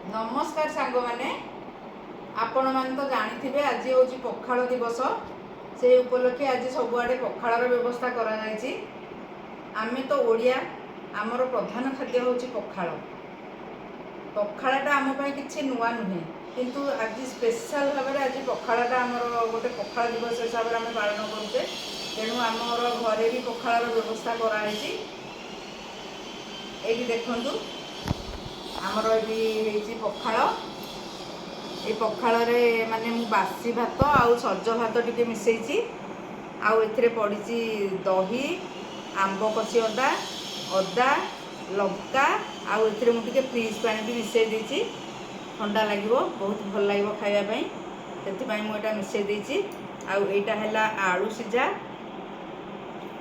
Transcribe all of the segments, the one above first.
नमस्कार सांग मैंने आपण मैंने तो जानी आज हूँ पखाल दिवस से उपलक्षे आज सबुआड़े पखार व्यवस्था आमे तो ओडिया आमर प्रधान खाद्य हूँ पखाल। पखालटा आमपाई किसी नुआ नुहे किंतु आज स्पेशल भाव में आज पखालटा आमर गोटे पखाल दिवस हिसाब से आम पालन करुचे। तेणु आमर घरे भी पखाल व्यवस्था कराई। ये देखु आमर ये पखाल ये पखाल माने बासी भात आउ सज भात टी मिसई आउ ए पड़ी दही आंब कषि अदा अदा लंका आउ ए मुझे फ्रिज पानी भी मिसई देती ठंडा लगे बहुत भल लगे खावाई से मुझे मिसई देती। आउ एटा है आलू सीझा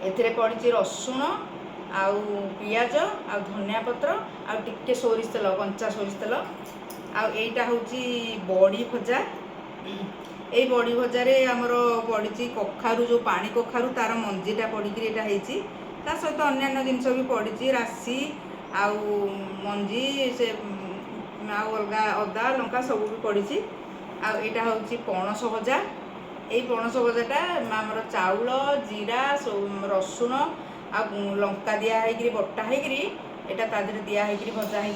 ए पड़ी रसुण आउ पियाज आउ धनिया पत्र आउ टिके सोरिष तेल कंचा सोरिष तेल आउ एटा हूँ बड़ी भजा। ये बड़ी भजार आमर पड़ी कखारू जो पानी कखारू तार मंजीटा पड़ी ता सहित अन्य जिनस भी पड़ी राशि आउ मंजी से अलग अदा लंका सब भी पड़ी। आईटा हूँ पणस भजा। ये पणस भजाटा आमर चाउल जीरा रसुण आ लंका दिखाई बटा होटा तादेह दिखाई भजा है।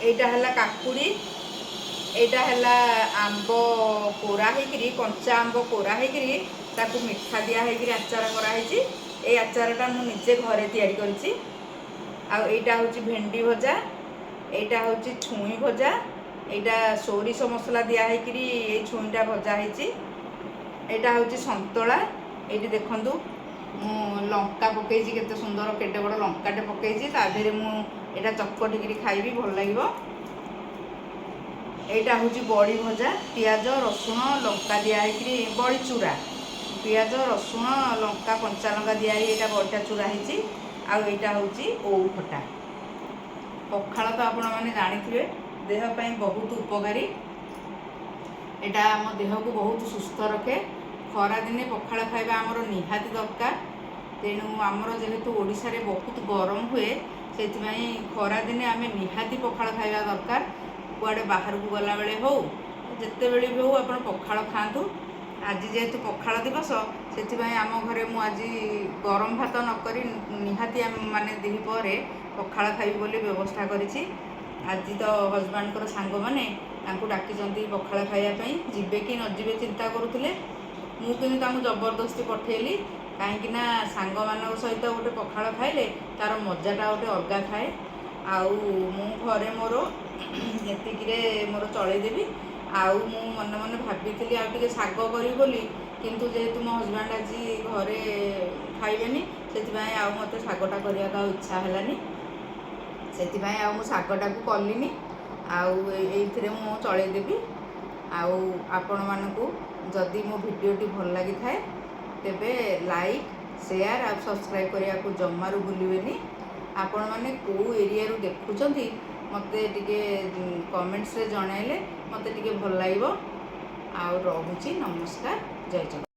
एटा है काकुड़ी एटा है आंब कोरा होकरी कंचा आंब कोरा होकरी ताकू मिठा दिखाई आचार कराई। ये आचारटा मुझे घरे तैयारी करी। आईटा हूँ भेंडी भजा एटा हूँ छुई भजा यहाँ सोरिष मसला दिखाई ये छुईटा भजा है। यहाँ हूँ संतला ये देखूँ मु लंका पकई केते सुंदर केटे बड़ लंकाटे पकई तादेह मुझे चकटिकी खाइबी भल लगे। यहाँ हूँ बड़ी भजा पियाज रसुण लंका दिखाई बड़ी चूरा पियाज रसुण लंका कंचा लंका दिखाई यहाँ बड़ीटा चूरा है। आईटा हूँ ओउ खटा। पखाल तो आपण मैंने जानी देहपाई बहुत उपकारी एटा आम देह को बहुत सुस्थ रखे। खरा दिने पखाल खाइबा आमर निहाती दरकार। तेणु आमर जेहेतु ओडिशा रे बहुत गरम हुए से खरा दिने आम निहाती पखाल खाइबा दरकार। कुआडे बाहर को गला बेले हो जिते बेले भी हो आप पखाल खातु। आज जेहेतु पखाल दिवस से आम घरे मु आज गरम भात नक निहाती माने दिपर पखाल खाइबी बोली व्यवस्था करी। आज तो हजबैंड को सांग मैंने डाकी पखाल खावाई जीवे कि न जीवे चिंता करुले मुझे जबरदस्ती पठेली कहीं सांग मान सहित गोटे पखाल खाइले तार मजाटा गोटे अलग थाए। आउ मु घरे मोर ये मोर चलदेवी आउ मु मन मन भाभी आगे शाग करी बोली किंतु जेहेतु मो हजबैंड आज घरे खाइबेनी से मत शागटा करने का इच्छा है से शागटा को कलिनी आउे मु चलदेवी। आपण मानकु जदि मो भिडियोटी भल लगी थाए तेबे लाइक शेयर और सब्सक्राइब करने को जमारू भूलिबेनी। आपण माने को एरिया रू देखुचंती मते टिके कमेंट्स रे जणाइले मते टिके भल लागिबो। आ रहुची नमस्कार जय जगन्नाथ।